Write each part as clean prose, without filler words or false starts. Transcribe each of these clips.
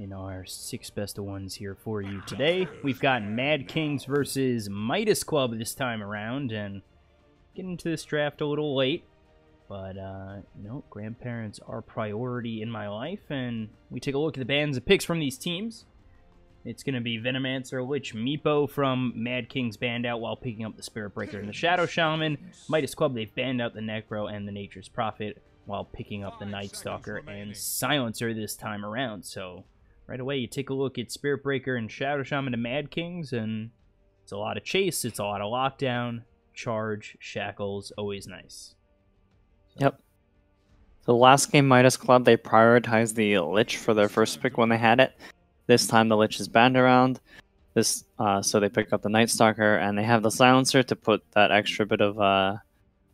in our 6 best of ones here for you today. We've got Mad Kings versus Midas Club this time around, and getting into this draft a little late, but you know, grandparents are priority in my life, and we take a look at the bands of picks from these teams. It's going to be Venomancer, Lich, Meepo from Mad Kings banned out while picking up the Spirit Breaker and the Shadow Shaman. Midas Club, they've banned out the Necro and the Nature's Prophet while picking up the Night Stalker and Silencer this time around. So right away, you take a look at Spirit Breaker and Shadow Shaman to Mad Kings, and it's a lot of chase, it's a lot of lockdown, charge, shackles, always nice. So. Yep. So last game, Midas Club, they prioritized the Lich for their first pick when they had it. This time the Lich is banned around, so they pick up the Night Stalker, and they have the Silencer to put that extra bit of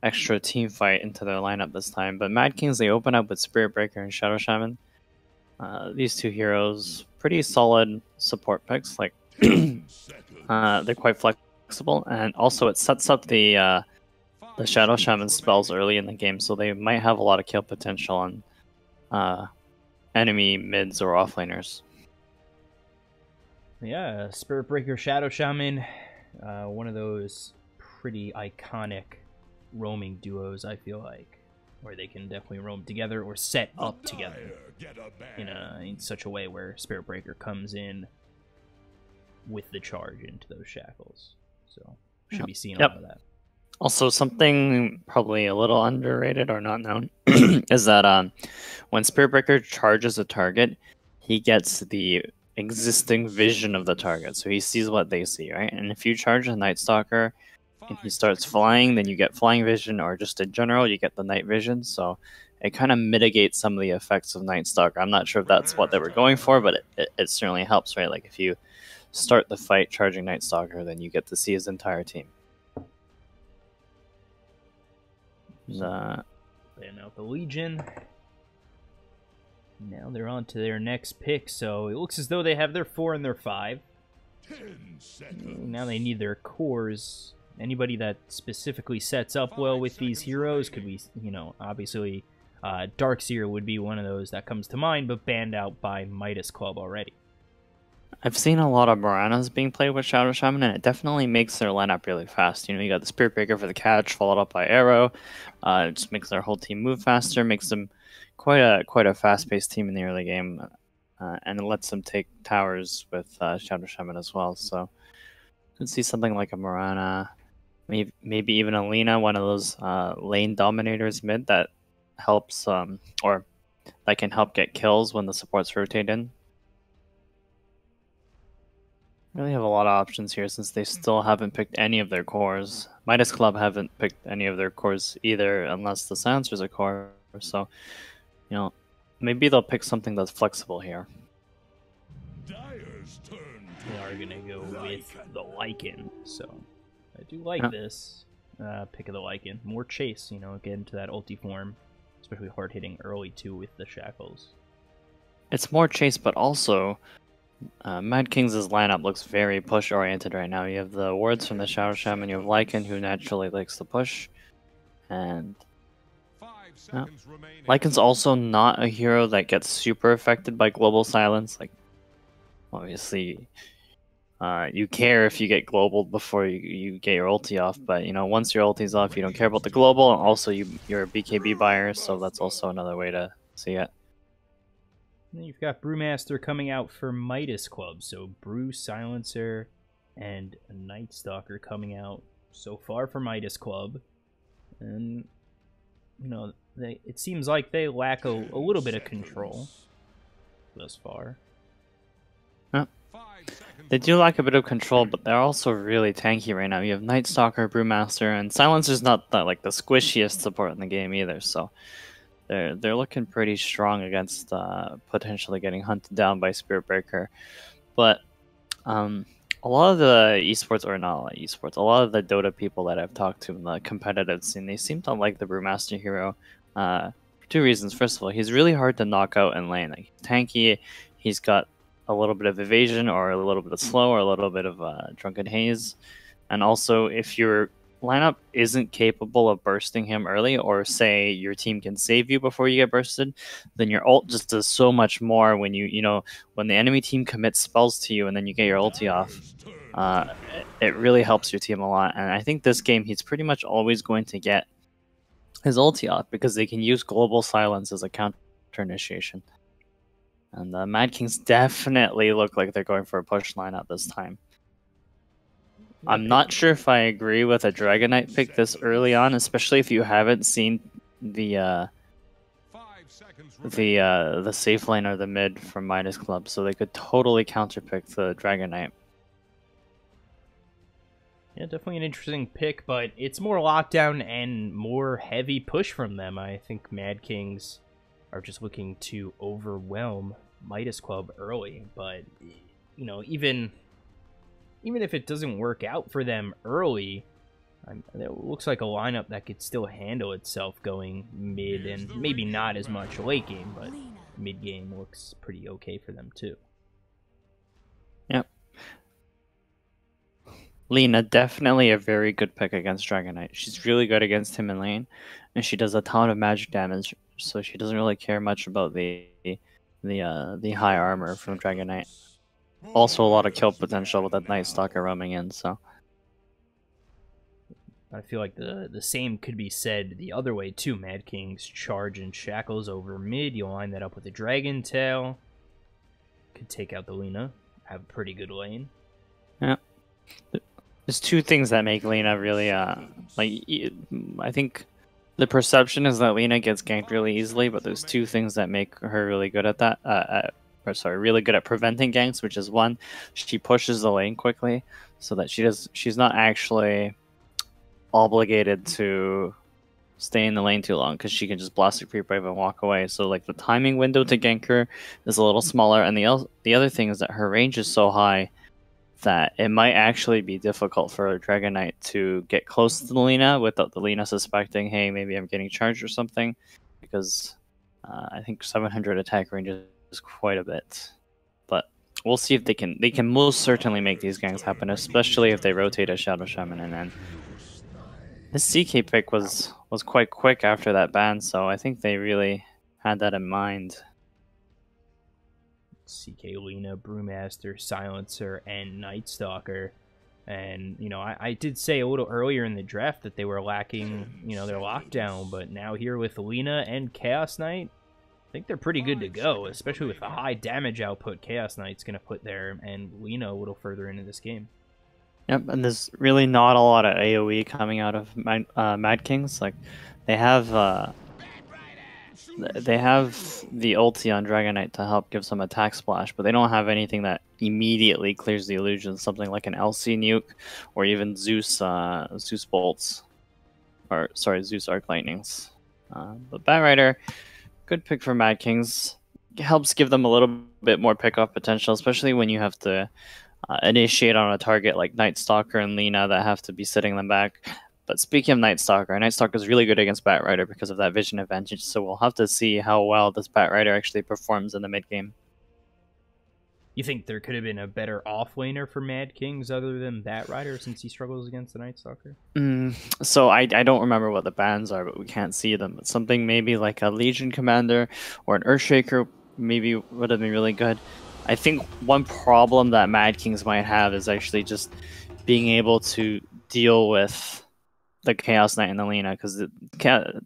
extra team fight into their lineup this time. But Mad Kings, they open up with Spirit Breaker and Shadow Shaman. These two heroes, pretty solid support picks. Like they're quite flexible, and also it sets up the Shadow Shaman spells early in the game, so they might have a lot of kill potential on enemy mids or offlaners. Yeah, Spirit Breaker, Shadow Shaman, one of those pretty iconic roaming duos, I feel like, where they can definitely roam together or set up together in such a way where Spirit Breaker comes in with the charge into those shackles. So, should be seeing a lot of that. Also, something probably a little underrated or not known is that when Spirit Breaker charges a target, he gets the existing vision of the target, so he sees what they see, right? And if you charge a Night Stalker and he starts flying, then you get flying vision, or just in general you get the night vision, so it kind of mitigates some of the effects of Night Stalker. I'm not sure if that's what they were going for, but it certainly helps, right? Like if you start the fight charging Night Stalker, then you get to see his entire team. Laying out the Legion. Now they're on to their next pick, so it looks as though they have their 4 and their 5. Now they need their cores. Anybody that specifically sets up well with these heroes could be, you know, obviously Darkseer would be one of those that comes to mind, but banned out by Midas Club already. I've seen a lot of Moranas being played with Shadow Shaman, and it definitely makes their lineup really fast. You know, you got the Spirit Breaker for the catch, followed up by Arrow. It just makes their whole team move faster, makes them quite a fast-paced team in the early game, and it lets them take towers with Shadow Shaman as well. So you could see something like a Morana, maybe even a Lina, one of those lane dominators mid that helps, or that can help get kills when the supports rotate in. Really have a lot of options here since they still haven't picked any of their cores. Midas Club haven't picked any of their cores either, unless the Silencer's a core. So, you know, maybe they'll pick something that's flexible here. They are going to go with the Lycan, so I do like this pick of the Lycan. More chase, you know, get into that ulti form, especially hard hitting early too with the shackles. It's more chase, but also Mad Kings' lineup looks very push oriented right now. You have the wards from the Shadow Shaman, you have Lycan, who naturally likes to push, and Lycan's also not a hero that gets super affected by global silence. Like, obviously, you care if you get global before you get your ulti off, but you know, once your ulti's off, you don't care about the global, and also you're a BKB buyer, so that's also another way to see it. And then you've got Brewmaster coming out for Midas Club, so Brew, Silencer, and a Night Stalker coming out so far for Midas Club. And, you know, it seems like they lack a little bit of control thus far. They do lack a bit of control, but they're also really tanky right now. You have Night Stalker, Brewmaster, and Silencer's not that, like, the squishiest support in the game either, so they're looking pretty strong against potentially getting hunted down by Spirit Breaker. But a lot of the esports, or not a lot of esports, a lot of the Dota people that I've talked to in the competitive scene, they seem to like the Brewmaster hero for 2 reasons. First of all, he's really hard to knock out in lane. Like, he's tanky, he's got a little bit of evasion, or a little bit of slow, or a little bit of drunken haze. And also, if you're lineup isn't capable of bursting him early, or say your team can save you before you get bursted, then your ult just does so much more when when the enemy team commits spells to you and then you get your ulti off. It really helps your team a lot, and I think this game he's pretty much always going to get his ulti off because they can use Global Silence as a counter initiation. And the Mad Kings definitely look like they're going for a push lineup this time. I'm not sure if I agree with a Dragon Knight pick this early on, especially if you haven't seen the safe lane or the mid from Midas Club, so they could totally counterpick the Dragon Knight. Yeah, definitely an interesting pick, but it's more lockdown and more heavy push from them. I think Mad Kings are just looking to overwhelm Midas Club early, but even if it doesn't work out for them early, it looks like a lineup that could still handle itself going mid, and maybe not as much late game, but mid game looks pretty okay for them too. Yep. Lina, definitely a very good pick against Dragon Knight. She's really good against him in lane, and she does a ton of magic damage, so she doesn't really care much about the high armor from Dragon Knight. Also a lot of kill potential with that Night Stalker roaming in, so I feel like the same could be said the other way too. Mad Kings charge and shackles over mid. You line that up with the Dragon Tail. Could take out the Lina. Have a pretty good lane. Yeah. There's two things that make Lina really I think the perception is that Lina gets ganked really easily, but there's two things that make her really good at that. Really good at preventing ganks, which is one, she pushes the lane quickly so that she's not actually obligated to stay in the lane too long because she can just blast a creep wave and walk away. So like the timing window to gank her is a little smaller, and the other thing is that her range is so high that it might actually be difficult for a Dragon Knight to get close to the Lina without the Lina suspecting, hey, maybe I'm getting charged or something, because I think 700 attack range is quite a bit. But we'll see if they can most certainly make these ganks happen, especially if they rotate a Shadow Shaman. And then this CK pick was quite quick after that ban, so I think they really had that in mind. CK, Lina, Brewmaster, Silencer, and Night Stalker. And, I did say a little earlier in the draft that they were lacking, their lockdown, but now here with Lina and Chaos Knight, I think they're pretty good to go, especially with the high damage output Chaos Knight's going to put there, and Lina a little further into this game. Yep, and there's really not a lot of AoE coming out of Mad Kings. Like, they have the ulti on Dragon Knight to help give some attack splash, but they don't have anything that immediately clears the illusion. Something like an LC nuke, or even Zeus bolts, or sorry, Zeus arc lightnings. But Batrider, good pick for Mad Kings. Helps give them a little bit more pickoff potential, especially when you have to initiate on a target like Night Stalker and Lina that have to be sitting them back. But speaking of Night Stalker is really good against Batrider because of that vision advantage, so we'll have to see how well this Batrider actually performs in the mid game. You think there could have been a better offlaner for Mad Kings other than Batrider since he struggles against the Night Stalker? So I don't remember what the bans are, but we can't see them. But something maybe like a Legion Commander or an Earthshaker maybe would have been really good. I think one problem that Mad Kings might have is actually just being able to deal with the Chaos Knight and the Lina, because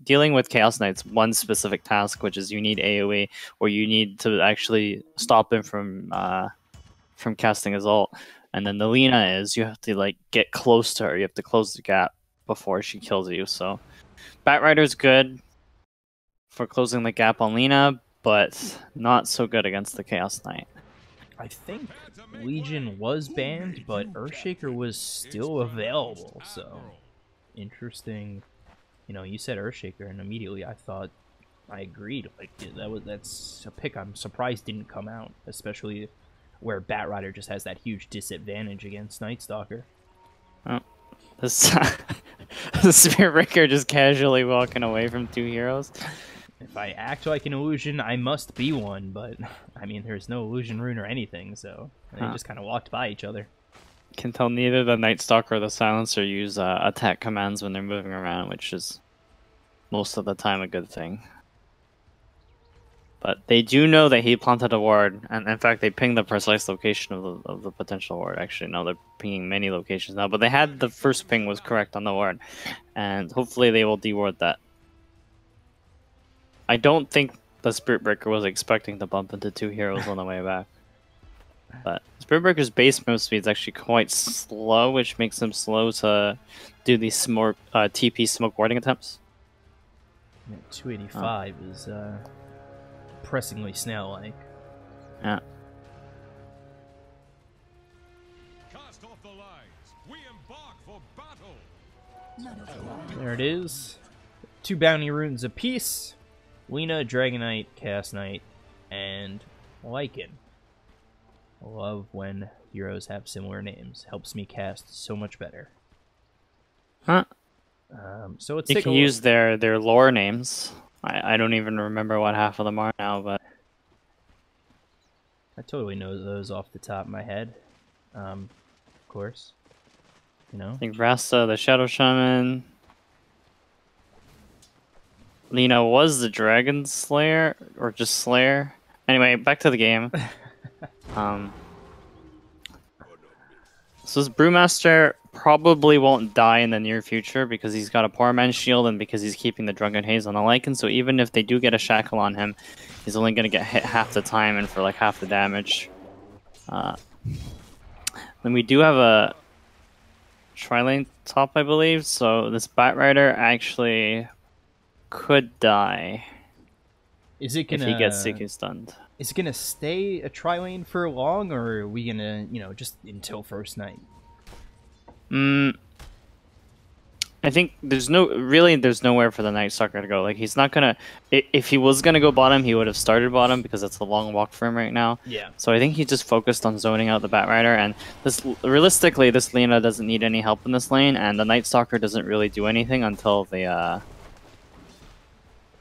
dealing with Chaos Knight's one specific task, which is you need AoE, or you need to actually stop him from casting his ult. And then the Lina is you have to get close to her. You have to close the gap before she kills you. So Batrider's good for closing the gap on Lina, but not so good against the Chaos Knight. I think Legion was banned, but Earthshaker was still available, so interesting. You said Earthshaker, and immediately I thought I agreed. That's a pick I'm surprised didn't come out, especially where Batrider just has that huge disadvantage against Night Stalker. Oh, the Spirit Breaker just casually walking away from two heroes. If I act like an illusion, I must be one, but I mean, there's no illusion rune or anything, so they just kind of walked by each other. can tell neither the Night Stalker or the Silencer use attack commands when they're moving around, which is most of the time a good thing. But they do know that he planted a ward, and in fact they pinged the precise location of the potential ward. Actually, no, they're pinging many locations now, but they had the first ping was correct on the ward, and hopefully they will deward that. I don't think the Spirit Breaker was expecting to bump into 2 heroes on the way back. But Spirit Breaker's base move speed is actually quite slow, which makes him slow to do these TP smoke warding attempts. Yeah, 285 is depressingly snail-like. Yeah. Cast off the lines. We embark for battle. There it is. 2 bounty runes apiece. Lina, Dragonite, Chaos Knight, and Lycan. I love when heroes have similar names. Helps me cast so much better. Huh? So let's You take can a use their lore names. I don't even remember what half of them are now, but I totally know those off the top of my head. Of course. You know? I think Rasta, the Shadow Shaman. Lina was the Dragon Slayer, or just Slayer. Anyway, back to the game. So this Brewmaster probably won't die in the near future because he's got a Poor Man's Shield and because he's keeping the Drunken Haze on the Lycan. So even if they do get a Shackle on him, he's only going to get hit half the time and for like half the damage. Then we do have a Tri-Lane top, I believe. So this Bat Rider actually could die. Is it gonna, if he gets Seeking Stunned. Is it gonna stay a tri-lane for long, or are we gonna, you know, just until first night? I think there's nowhere for the Night Stalker to go. Like, he's not gonna. If he was gonna go bottom, he would have started bottom because it's a long walk for him right now. Yeah. So I think he just focused on zoning out the Bat Rider, and realistically, this Lina doesn't need any help in this lane, and the Night Stalker doesn't really do anything until the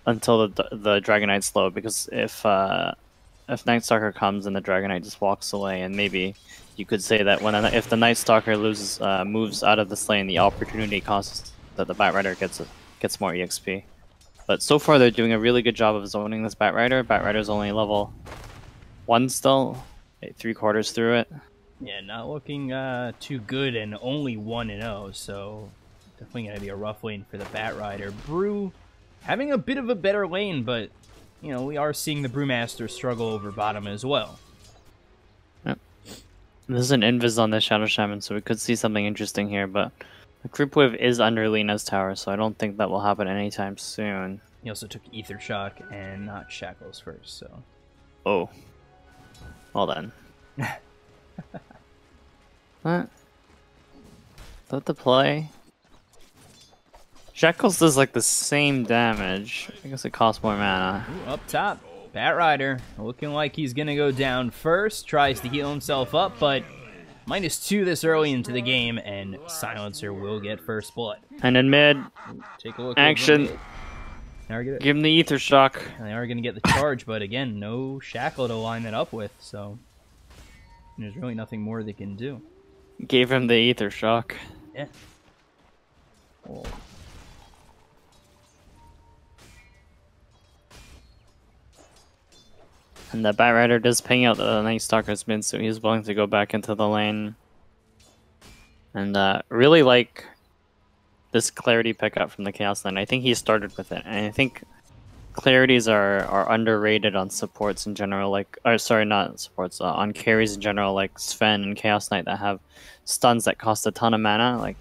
Dragonite's slow. Because if Night Stalker comes and the Dragonite just walks away, and maybe you could say that if the Night Stalker loses moves out of this lane, the opportunity costs that the Bat Rider gets more EXP. But so far they're doing a really good job of zoning this Bat Rider. Bat Rider's only level 1 still, 3/4 through it. Yeah, not looking too good, and only 1-0, so definitely gonna be a rough lane for the Bat Rider. Brew having a bit of a better lane, but you know, we are seeing the Brewmaster struggle over bottom as well. Yep. There's an Invis on the Shadow Shaman, so we could see something interesting here, but the Creep Wave is under Lina's tower, so I don't think that will happen anytime soon. He also took Ether Shock and not Shackles first, so... Oh. Well then. What? Is that the play? Shackles does like the same damage. I guess it costs more mana. Ooh, up top, Bat Rider looking like he's gonna go down first. Tries to heal himself up, but -2 this early into the game, and Silencer will get first blood. And in mid, take a look. action. Give him the Ether Shock. And they are gonna get the charge, but again, no Shackle to line that up with, so there's really nothing more they can do. Gave him the Ether Shock. Yeah. Oh. And the Bat Rider does ping out the Night Stalker's mid, so he's willing to go back into the lane. And really like this Clarity pickup from the Chaos Lane. I think he started with it, and I think Clarities are underrated on supports in general. Like, or sorry, not supports, on carries in general, like Sven and Chaos Knight that have stuns that cost a ton of mana. Like,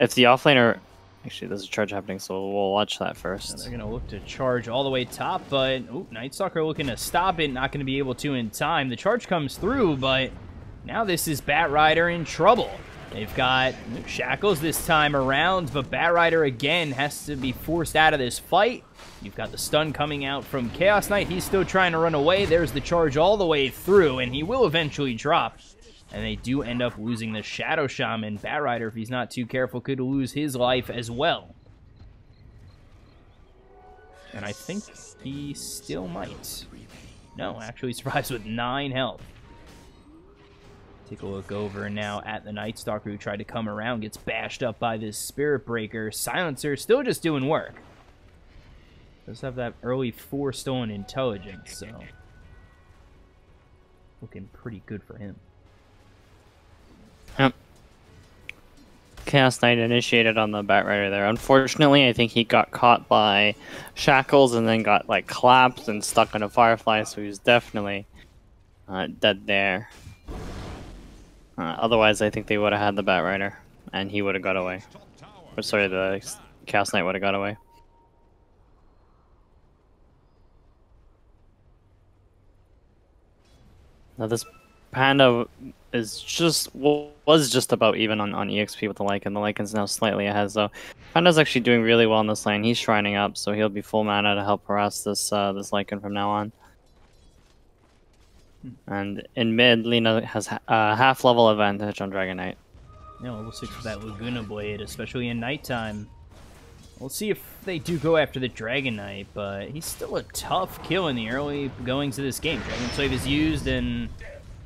if the offlaner. Actually, there's a charge happening, so we'll watch that first. Yeah, they're going to look to charge all the way top, but Night Stalker looking to stop it, not going to be able to in time. The charge comes through, but now this is Bat Rider in trouble. They've got Shackles this time around, but Bat Rider again has to be forced out of this fight. You've got the stun coming out from Chaos Knight. He's still trying to run away. There's the charge all the way through, and he will eventually drop. And they do end up losing the Shadow Shaman. Bat Rider, if he's not too careful, could lose his life as well. And I think he still might. No, actually survives with 9 health. Take a look over now at the Night Stalker, who tried to come around, gets bashed up by this Spirit Breaker. Silencer still just doing work. Does have that early 4 stolen intelligence, so looking pretty good for him. Yep. Chaos Knight initiated on the Batrider there. Unfortunately, I think he got caught by shackles and then got like collapsed and stuck in a Firefly, so he was definitely dead there. Otherwise, I think they would have had the Batrider, and he would have got away. Or sorry, the Chaos Knight would have got away. Now this Panda is was just about even on EXP with the Lycan. The Lycan's now slightly ahead, so Panda's actually doing really well in this lane. He's shrining up, so he'll be full mana to help harass this this Lycan from now on. And in mid, Lina has a half-level advantage on Dragon Knight. Yeah, level 6 with that Laguna Blade, especially in nighttime. We'll see if they do go after the Dragon Knight, but he's still a tough kill in the early goings of this game. Dragon Slave is used, and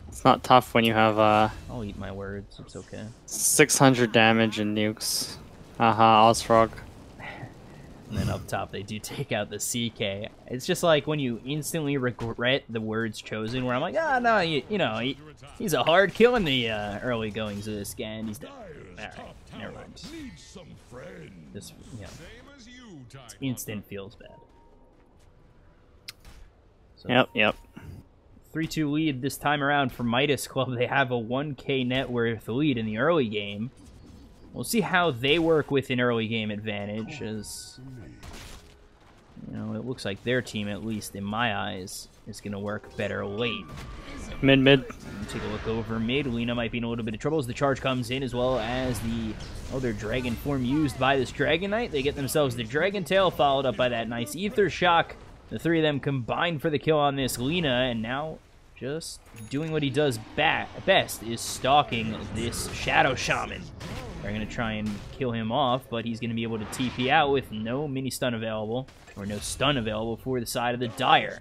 it's not tough when you have I'll eat my words, it's okay. 600 damage and nukes. Haha, Osfrog. And then up top, they do take out the CK. It's just like when you instantly regret the words chosen, where I'm like, ah, no, you know, he's a hard kill in the early goings of this game. He's dead. Alright, never mind. Just, you know, instant feels bad. So, Yep. 3-2 lead this time around for Midas Club. They have a 1k net worth lead in the early game. We'll see how they work with an early game advantage, as you know, it looks like their team, at least in my eyes, is going to work better late. Mid. Take a look over mid. Lina might be in a little bit of trouble as the charge comes in, as well as the other dragon form used by this Dragon Knight. They get themselves the Dragon Tail, followed up by that nice Ether Shock. The 3 of them combined for the kill on this Lina, and now just doing what he does best is stalking this Shadow Shaman. They're going to try and kill him off, but he's going to be able to TP out with no mini stun available, or no stun available for the side of the Dire.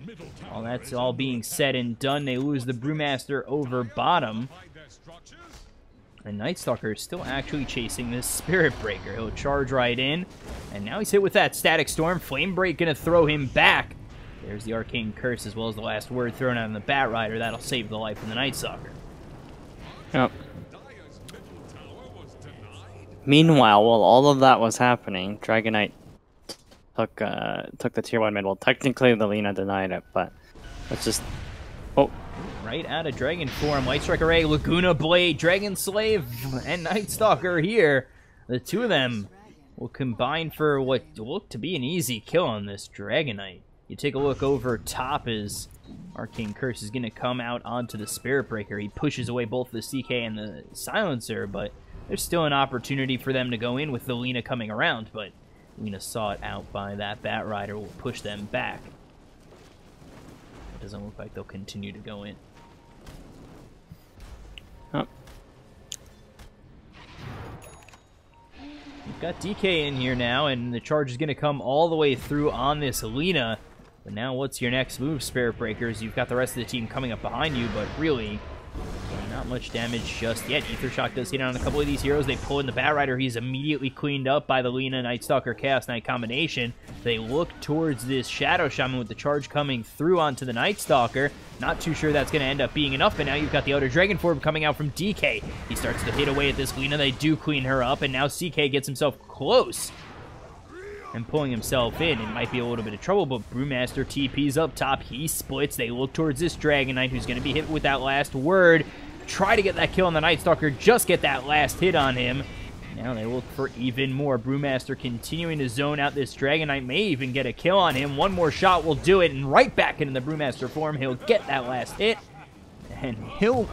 While that's all being said and done, they lose the Brewmaster over bottom. And Night Stalker is still actually chasing this Spirit Breaker. He'll charge right in, and now he's hit with that Static Storm. Flame Break going to throw him back. There's the Arcane Curse, as well as the last word thrown out on the Batrider. That'll save the life of the Night Stalker. Yep. Meanwhile, while all of that was happening, Dragon Knight took the tier 1 mid. Well, technically the Lina denied it, but let's just... Oh. Right out of Dragon form, Light Strike Array, Laguna Blade, Dragon Slave, and Night Stalker here. The 2 of them will combine for what looked to be an easy kill on this Dragon Knight. You take a look over top as Arcane Curse is going to come out onto the Spirit Breaker. He pushes away both the CK and the Silencer, but there's still an opportunity for them to go in with the Lina coming around, but Lina saw it out by that Batrider, will push them back. It doesn't look like they'll continue to go in. Oh. We've got DK in here now, and the charge is going to come all the way through on this Lina. But now what's your next move, Spirit Breakers? You've got the rest of the team coming up behind you, but really not much damage just yet. Ether Shock does hit on a couple of these heroes. They pull in the Batrider. He's immediately cleaned up by the Lina Night Stalker Chaos Knight combination. They look towards this Shadow Shaman with the charge coming through onto the Night Stalker. Not too sure that's going to end up being enough, but now you've got the Outer Dragon Form coming out from DK. He starts to hit away at this Lina. They do clean her up, and now CK gets himself close and pulling himself in. It might be a little bit of trouble, but Brewmaster TP's up top. He splits. They look towards this Dragon Knight, who's going to be hit with that last word. Try to get that kill on the Night Stalker, just get that last hit on him. Now they look for even more. Brewmaster continuing to zone out this Dragon Knight, may even get a kill on him. One more shot will do it, and right back into the Brewmaster form, he'll get that last hit, and he'll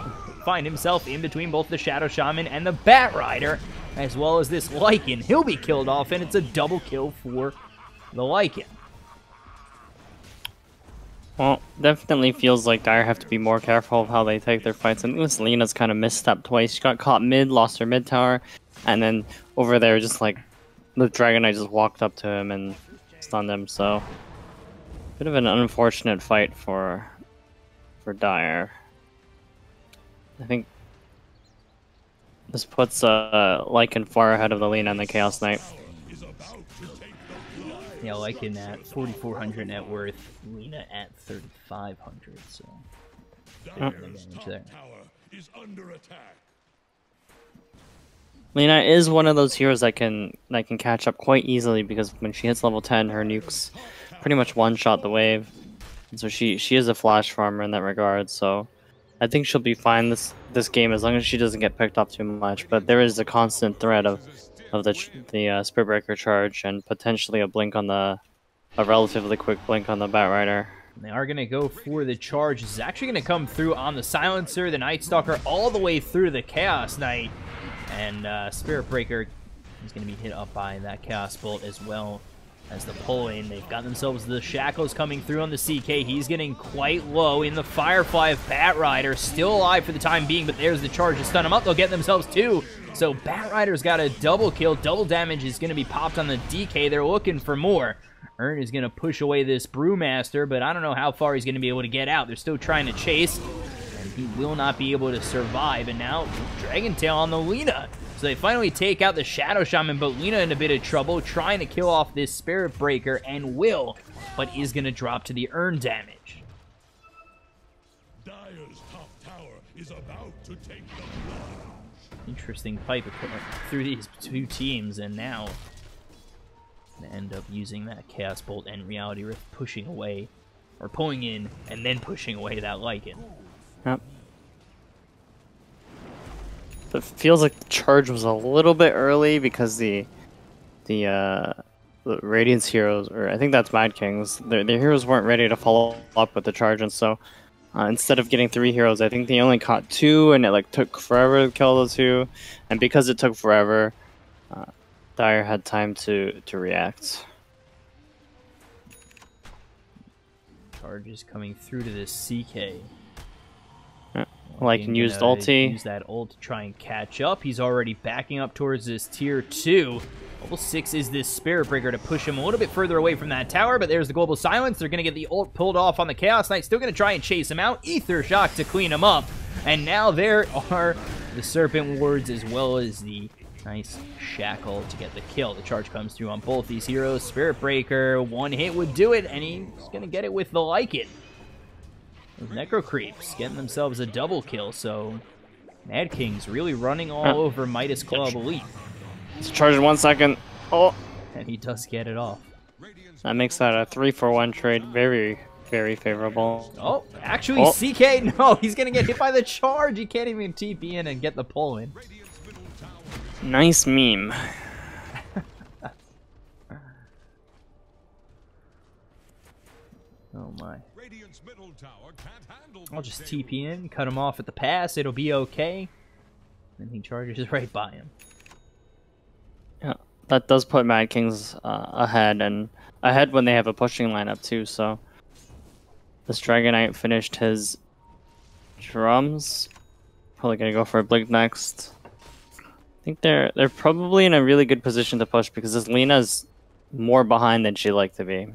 find himself in between both the Shadow Shaman and the Batrider, as well as this Lycan. He'll be killed off, and it's a double kill for the Lycan. Well, definitely feels like Dire have to be more careful of how they take their fights. And this Lina's kind of misstepped twice. She got caught mid, lost her mid tower, and then over there, just like the Dragon Knight just walked up to him and stunned him. So, bit of an unfortunate fight for Dire. I think This puts Lycan far ahead of the Lina and the Chaos Knight. Yeah, Lycan at 4,400 net worth, Lina at 3,500, so big advantage there. Lina is one of those heroes that can catch up quite easily because when she hits level 10, her nukes pretty much one-shot the wave. And so she is a flash farmer in that regard, so I think she'll be fine this game as long as she doesn't get picked up too much. But there is a constant threat of the Spirit Breaker charge and potentially a relatively quick blink on the Batrider. They are going to go for the charge. This is actually going to come through on the Silencer, the Night Stalker, all the way through the Chaos Knight. And Spirit Breaker is going to be hit up by that Chaos Bolt as well as the pull-in. They've got themselves the Shackles coming through on the CK. He's getting quite low in the Firefly of Batrider. Still alive for the time being, but there's the charge to stun him up. They'll get themselves two. So Batrider's got a double kill. Double damage is going to be popped on the DK. They're looking for more. Ern is going to push away this Brewmaster, but I don't know how far he's going to be able to get out. They're still trying to chase, and he will not be able to survive. And now Dragon Tail on the Lina. So they finally take out the Shadow Shaman, but Lina in a bit of trouble, trying to kill off this Spirit Breaker, and will, but is going to drop to the Ern damage. Dire's top tower is about to take the plunge. Interesting pipe through these two teams, and now gonna end up using that Chaos Bolt and Reality Rift, pushing away, or pulling in, and then pushing away that Lycan. Yep. It feels like the charge was a little bit early because the Radiance heroes, or I think that's Mad Kings, their heroes weren't ready to follow up with the charge, and so instead of getting 3 heroes, I think they only caught 2, and it took forever to kill those 2, and because it took forever, Dire had time to react. Charges coming through to this CK. Lycan used ulti. Use that ult to try and catch up. He's already backing up towards this tier 2. Level 6 is this Spirit Breaker to push him a little bit further away from that tower, but there's the Global Silence. They're going to get the ult pulled off on the Chaos Knight. Still going to try and chase him out. Ether Shock to clean him up. And now there are the Serpent Wards as well as the nice Shackle to get the kill. The charge comes through on both these heroes. Spirit Breaker, one hit would do it, and he's going to get it with the Lycan. Those Necro Creeps getting themselves a double kill, so Mad King's really running all over Midas Club Elite. It's charged in 1 second. Oh, And he does get it off. that makes that a 3-for-1 trade. Very, very favorable. Oh, actually, CK, no, he's going to get hit by the charge. He can't even TP in and get the pull in. Nice meme. Oh my. I'll just TP in, cut him off at the pass, it'll be okay. And he charges right by him. Yeah, that does put Mad Kings ahead, and ahead when they have a pushing lineup too, so this Dragon Knight finished his drums. Probably gonna go for a blink next. I think they're probably in a really good position to push because this Lina's more behind than she'd like to be.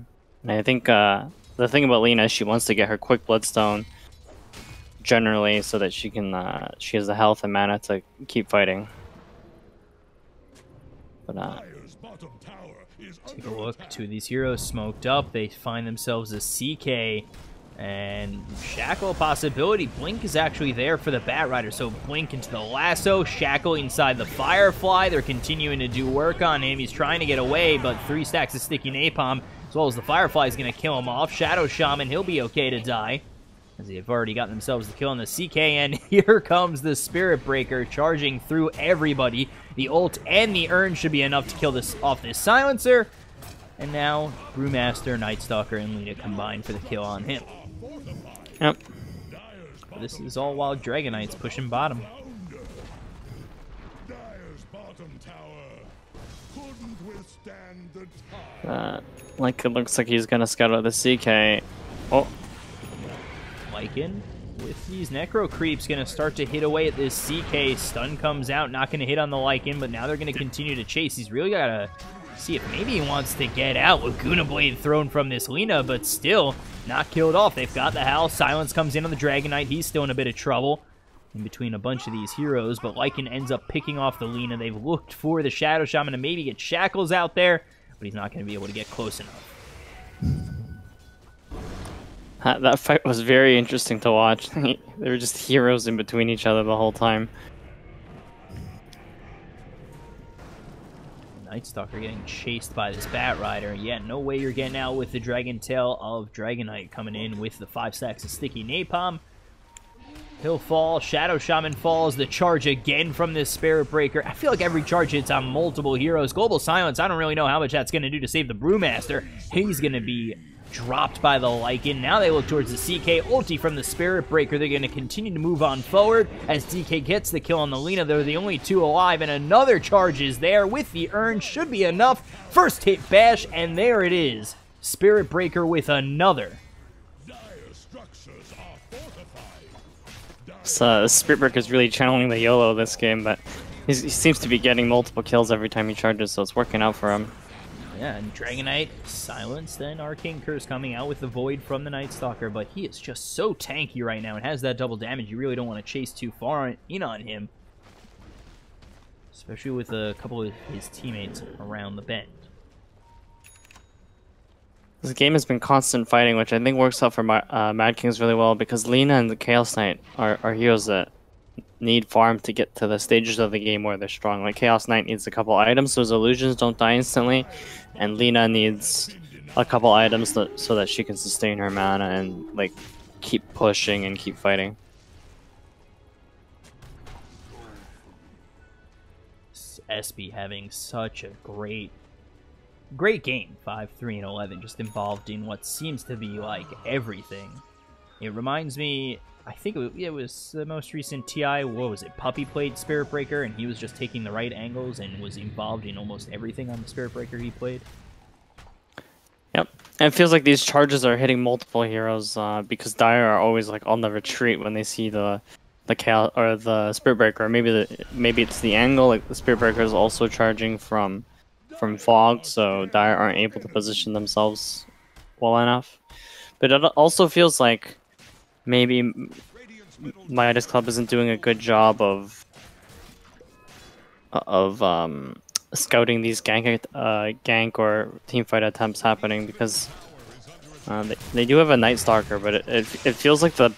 And I think the thing about Lina is she wants to get her quick Bloodstone generally so that she can she has the health and mana to keep fighting. But take a look. 2 of these heroes smoked up. They find themselves a CK and Shackle possibility. Blink is actually there for the Batrider, so Blink into the lasso, Shackle inside the Firefly. They're continuing to do work on him. He's trying to get away, but 3 stacks of sticky napalm as well as the Firefly is going to kill him off. Shadow Shaman, he'll be okay to die, as they've already got themselves the kill on the CK, and here comes the Spirit Breaker charging through everybody. The ult and the Urn should be enough to kill this off this Silencer, and now Brewmaster, Night Stalker, and Lina combine for the kill on him. Yep. But this is all while Dragon Knight's pushing bottom. Like it looks like he's gonna scout out the CK. Oh. Lycan with these Necro Creeps gonna start to hit away at this CK. Stun comes out, not gonna hit on the Lycan, but now they're gonna continue to chase. He's really gotta see if maybe he wants to get out. Laguna Blade thrown from this Lina, but still not killed off. They've got the Howl. Silence comes in on the Dragon Knight. He's still in a bit of trouble. in between a bunch of these heroes, but Lycan ends up picking off the Lina. They've looked for the Shadow Shaman to maybe get Shackles out there, but he's not going to be able to get close enough. That fight was very interesting to watch. They were just heroes in between each other the whole time. Night Stalker getting chased by this Bat Rider. Yeah, no way you're getting out with the Dragon Tail of Dragonite coming in with the 5 stacks of Sticky Napalm. He'll fall. Shadow Shaman falls. The charge again from this Spirit Breaker. I feel like every charge hits on multiple heroes. Global Silence, I don't really know how much that's going to do to save the Brewmaster. He's going to be dropped by the Lycan. Now they look towards the CK ulti from the Spirit Breaker. They're going to continue to move on forward as DK gets the kill on the Lina. They're the only 2 alive, and another charge is there with the urn. Should be enough. First hit bash, and there it is. Spirit Breaker with another. So Spirit Breaker is really channeling the YOLO this game, but he seems to be getting multiple kills every time he charges, so it's working out for him. Yeah, and Dragonite silenced, then Arcane Curse coming out with the Void from the Night Stalker, but he is just so tanky right now and has that double damage. You really don't want to chase too far in on him, especially with a couple of his teammates around the bend. This game has been constant fighting, which I think works out for Mad Kings really well, because Lina and the Chaos Knight are heroes that need farm to get to the stages of the game where they're strong. Like Chaos Knight needs a couple items so his illusions don't die instantly, and Lina needs a couple items so that she can sustain her mana and like keep pushing and keep fighting. SB having such a great game. 5-3-11, just involved in what seems to be like everything. It reminds me, I think it was the most recent TI, what was it, Puppy played Spirit Breaker, and he was just taking the right angles and was involved in almost everything on the Spirit Breaker he played. Yep, and it feels like these charges are hitting multiple heroes because Dire are always like on the retreat when they see the Chaos or the Spirit Breaker. Or maybe it's the angle, like the Spirit Breaker is also charging from fog, so Dire aren't able to position themselves well enough. But it also feels like maybe Midas Club isn't doing a good job of scouting these gank or teamfight attempts happening, because they do have a Night Stalker, but it feels like the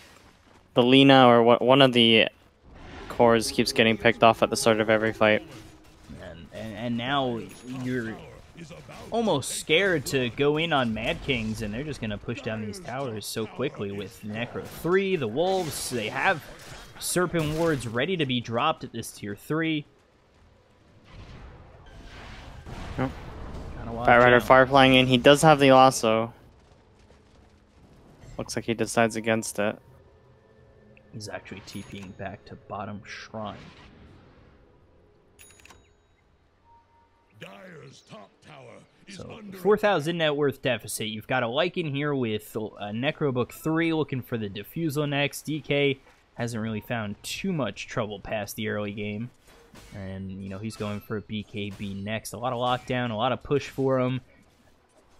Lina or one of the cores keeps getting picked off at the start of every fight. And now you're almost scared to go in on Mad Kings, and they're just going to push down these towers so quickly with Necro 3, the Wolves. They have Serpent Wards ready to be dropped at this tier 3. Oh. Bat Rider fire flying in. He does have the lasso. Looks like he decides against it. He's actually TPing back to bottom shrine. So 4,000 net worth deficit. You've got a Lycan here with Necrobook 3 looking for the Diffusal next. DK hasn't really found too much trouble past the early game. And, you know, he's going for a BKB next. A lot of lockdown, a lot of push for him.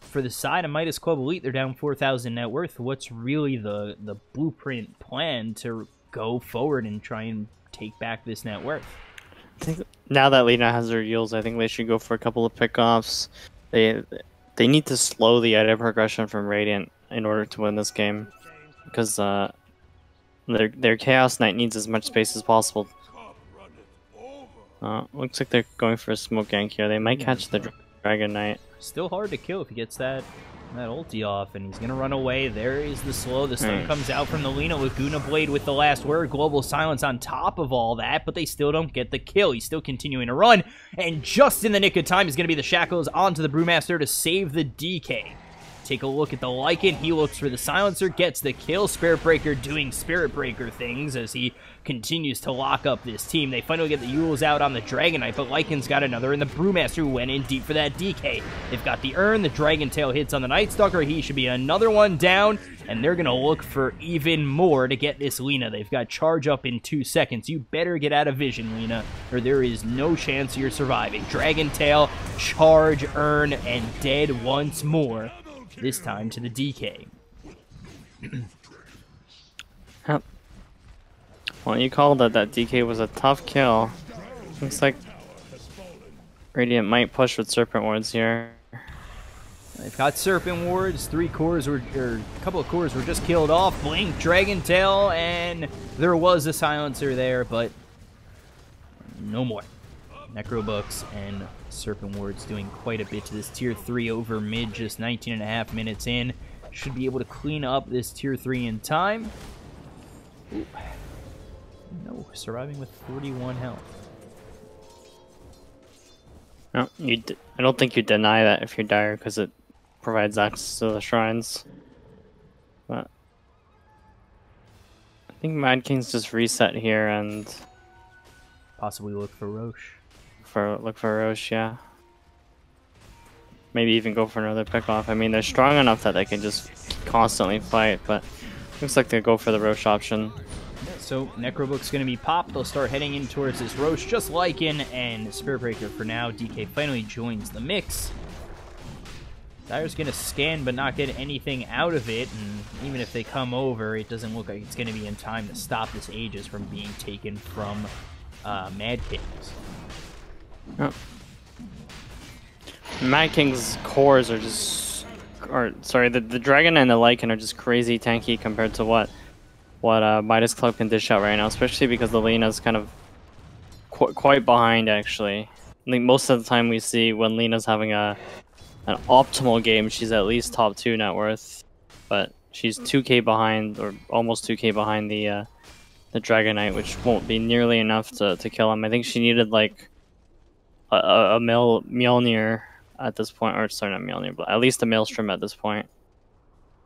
For the side of Midas Club Elite, they're down 4,000 net worth. What's really the blueprint plan to go forward and try and take back this net worth? I think now that Lina has their heals, I think they should go for a couple of pickoffs. They need to slow the item progression from Radiant in order to win this game, because their Chaos Knight needs as much space as possible. Looks like they're going for a smoke gank here. They might catch the Dragon Knight. Still hard to kill if he gets that ulti off, and he's gonna run away. There is the slow. The stun comes out from the Lina. Laguna Blade with the last word. Global Silence on top of all that, but they still don't get the kill. He's still continuing to run, and just in the nick of time is gonna be the Shackles onto the Brewmaster to save the DK. Take a look at the Lycan. He looks for the Silencer, gets the kill. Spirit Breaker doing Spirit Breaker things as he continues to lock up this team. They finally get the Yules out on the Dragonite, but Lycan's got another, and the Brewmaster who went in deep for that DK. They've got the Urn, the Dragon Tail hits on the Night Stalker. He should be another one down, and they're going to look for even more to get this Lina. They've got charge up in 2 seconds. You better get out of vision, Lina, or there is no chance you're surviving. Dragon Tail, charge, Urn, and dead once more. This time to the DK. Well, you called it. That DK was a tough kill. Looks like Radiant might push with Serpent Wards here. They've got Serpent Wards. 3 cores were, or a couple of cores were just killed off. Blink, Dragon Tail, and there was a silencer there, but no more. Necrobooks and Serpent Wards doing quite a bit to this tier 3 over mid, just 19.5 minutes in. Should be able to clean up this tier 3 in time. Ooh. No, surviving with 41 health. No, I don't think you deny that if you're dire, because it provides access to the shrines. But I think Mad King's just reset here and Possibly look for Roche. look for Roche, yeah. Maybe even go for another pickoff. I mean, they're strong enough that they can just constantly fight, but looks like they go for the Roche option. So Necrobook's going to be popped. They'll start heading in towards this Roche, just Lycan and Spirit Breaker for now. DK finally joins the mix. Dire's going to scan but not get anything out of it, and even if they come over, it doesn't look like it's going to be in time to stop this Aegis from being taken from Mad Kings. Oh. Mad King's cores are just... the Dragon and the Lycan are just crazy tanky compared to what Midas Club can dish out right now, especially because the Lena's kind of quite behind, actually. I think most of the time we see when Lena's having an optimal game, she's at least top 2 net worth, but she's 2k behind, or almost 2k behind the Dragon Knight, which won't be nearly enough to kill him. I think she needed like a Mjolnir at this point, or sorry, not Mjolnir, but at least a Maelstrom at this point.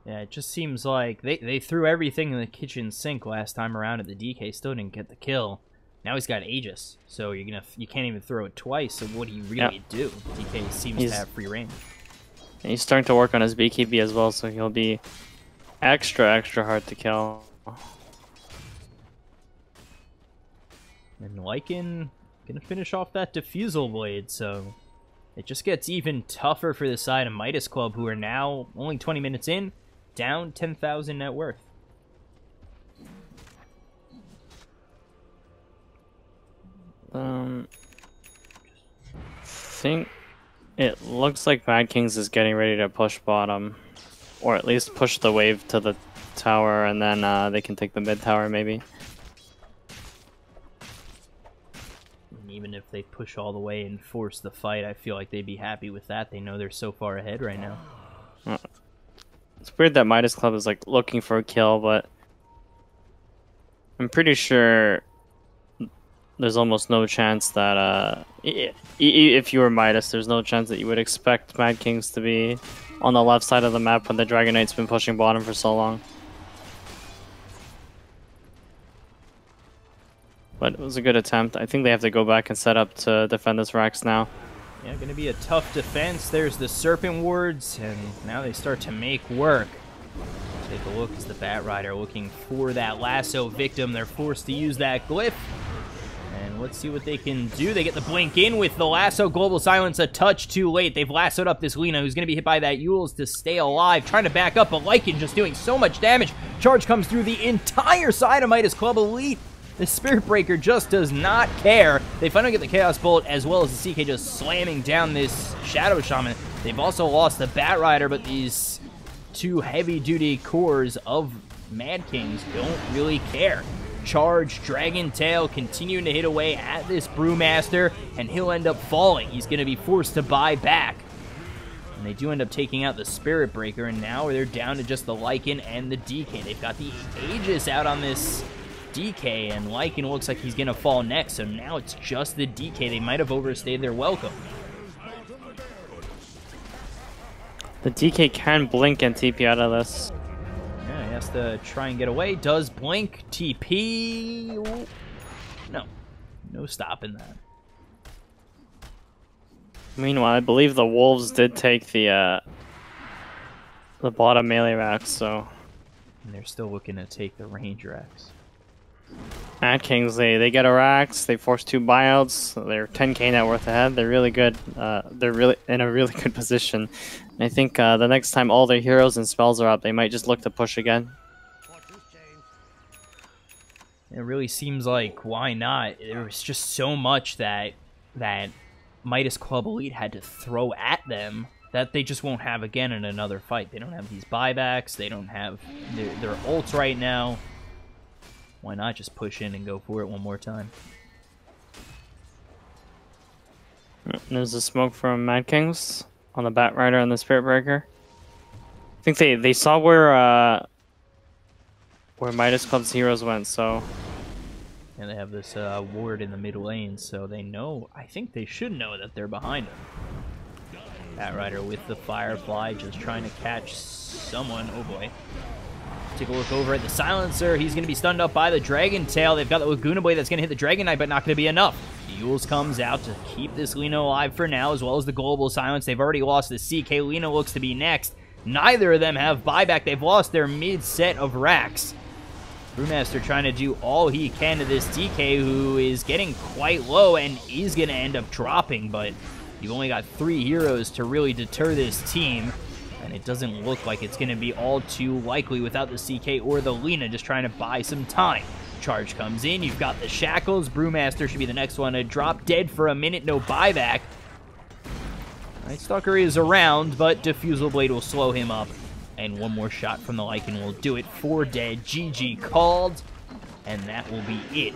Yeah, it just seems like they threw everything in the kitchen sink last time around, and the DK still didn't get the kill. Now he's got Aegis, so you can't even throw it twice. So what do you really do? DK seems to have free reign. And he's starting to work on his BKB as well, so he'll be extra hard to kill. And Lycan gonna finish off that Diffusal Blade, so it just gets even tougher for the side of Midas Club, who are now only 20 minutes in, down 10,000 net worth. Think it looks like Mad Kings is getting ready to push bottom, or at least push the wave to the tower, and then they can take the mid tower maybe. And even if they push all the way and force the fight, I feel like they'd be happy with that. They know they're so far ahead right now. It's weird that Midas Club is like looking for a kill, but I'm pretty sure there's almost no chance that if you were Midas, there's no chance that you would expect Mad Kings to be on the left side of the map when the Dragon Knight's been pushing bottom for so long. But it was a good attempt. I think they have to go back and set up to defend this Rax now. Yeah, gonna be a tough defense. There's the Serpent Wards, and now they start to make work. Take a look as the Bat Rider looking for that lasso victim. They're forced to use that glyph. And let's see what they can do. They get the blink in with the lasso. Global Silence a touch too late. They've lassoed up this Lina, who's going to be hit by that Yules to stay alive. Trying to back up, but Lycan just doing so much damage. Charge comes through the entire side of Midas Club Elite. The Spirit Breaker just does not care. They finally get the Chaos Bolt, as well as the CK just slamming down this Shadow Shaman. They've also lost the Bat Rider, but these two heavy-duty cores of Mad Kings don't really care. Charge, Dragon Tail, continuing to hit away at this Brewmaster, and he'll end up falling. He's going to be forced to buy back. And they do end up taking out the Spirit Breaker, and now they're down to just the Lycan and the DK. They've got the Aegis out on this DK, and Lycan looks like he's going to fall next, so now it's just the DK. They might have overstayed their welcome. The DK can blink and TP out of this. Yeah, he has to try and get away. Does blink, TP. Ooh. No stopping that. Meanwhile, I believe the Wolves did take the bottom melee racks, so... And they're still looking to take the range racks. Mad Kings, they get a racks, they force 2 buyouts, they're 10k net worth ahead, they're really good, they're really in a really good position. And I think the next time all their heroes and spells are up, they might just look to push again. It really seems like, why not? There was just so much that Midas Club Elite had to throw at them that they just won't have again in another fight. They don't have these buybacks. They don't have their ults right now. Why not just push in and go for it one more time? There's a smoke from Mad Kings on the Bat Rider and the Spirit Breaker. I think they saw where Midas Club's heroes went, so... And they have this ward in the mid lane, so they know... I think they should know that they're behind them. Bat Rider with the Firefly, just trying to catch someone. Oh boy. Take a look over at the Silencer. He's going to be stunned up by the Dragon Tail. They've got the Laguna Blade that's going to hit the Dragon Knight, but not going to be enough. Yules comes out to keep this Lina alive for now, as well as the Global Silence. They've already lost the CK. Lina looks to be next. Neither of them have buyback. They've lost their mid-set of racks. Brewmaster trying to do all he can to this DK, who is getting quite low and is going to end up dropping, but you've only got 3 heroes to really deter this team, and it doesn't look like it's going to be all too likely without the CK or the Lina, just trying to buy some time. Charge comes in, you've got the Shackles. Brewmaster should be the next one to drop dead for a minute, no buyback. Night Stalker is around, but Diffusal Blade will slow him up. And one more shot from the Lycan will do it. 4 dead, GG called. And that will be it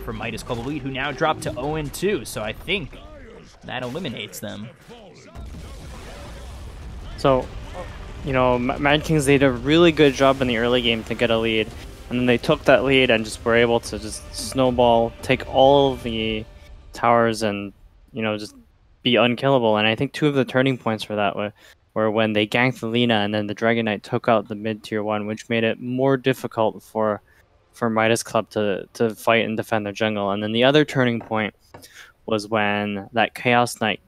for Midas Club Elite, who now dropped to 0-2. So I think that eliminates them. So, you know, Mad Kings, they did a really good job in the early game to get a lead. And then they took that lead and just were able to just snowball, take all of the towers and, you know, just be unkillable. And I think 2 of the turning points for that were when they ganked the Lina and then the Dragon Knight took out the mid-tier 1, which made it more difficult for Midas Club to fight and defend their jungle. And then the other turning point was when that Chaos Knight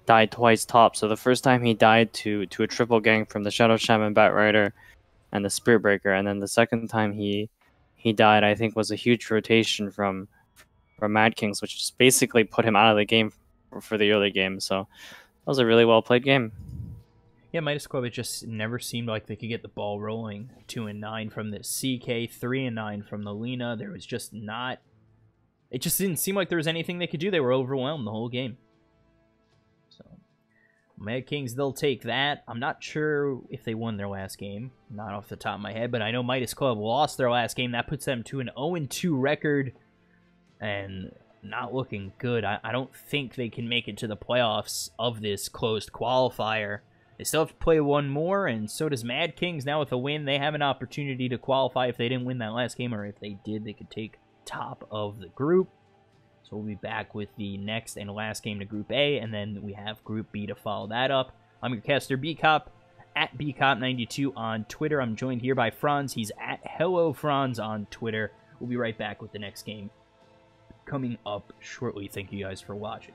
died twice top. So the first time he died to a triple gank from the Shadow Shaman, Bat Rider, and the Spirit Breaker. And then the second time he died, I think, was a huge rotation from Mad Kings, which just basically put him out of the game for the early game. So that was a really well-played game. Yeah, Midas Club, it just never seemed like they could get the ball rolling. 2-9 from the CK, 3-9 from the Lina. There was just not... It just didn't seem like there was anything they could do. They were overwhelmed the whole game. So, Mad Kings, they'll take that. I'm not sure if they won their last game. Not off the top of my head, but I know Midas Club lost their last game. That puts them to an 0-2 record. And not looking good. I don't think they can make it to the playoffs of this closed qualifier. They still have to play one more, and so does Mad Kings. Now with a win, they have an opportunity to qualify if they didn't win that last game, or if they did, they could take top of the group. So we'll be back with the next and last game to Group A, and then we have Group B to follow that up. I'm your caster, BCop, at BCop92 on Twitter. I'm joined here by Franz. He's at HelloFranz on Twitter. We'll be right back with the next game coming up shortly. Thank you guys for watching.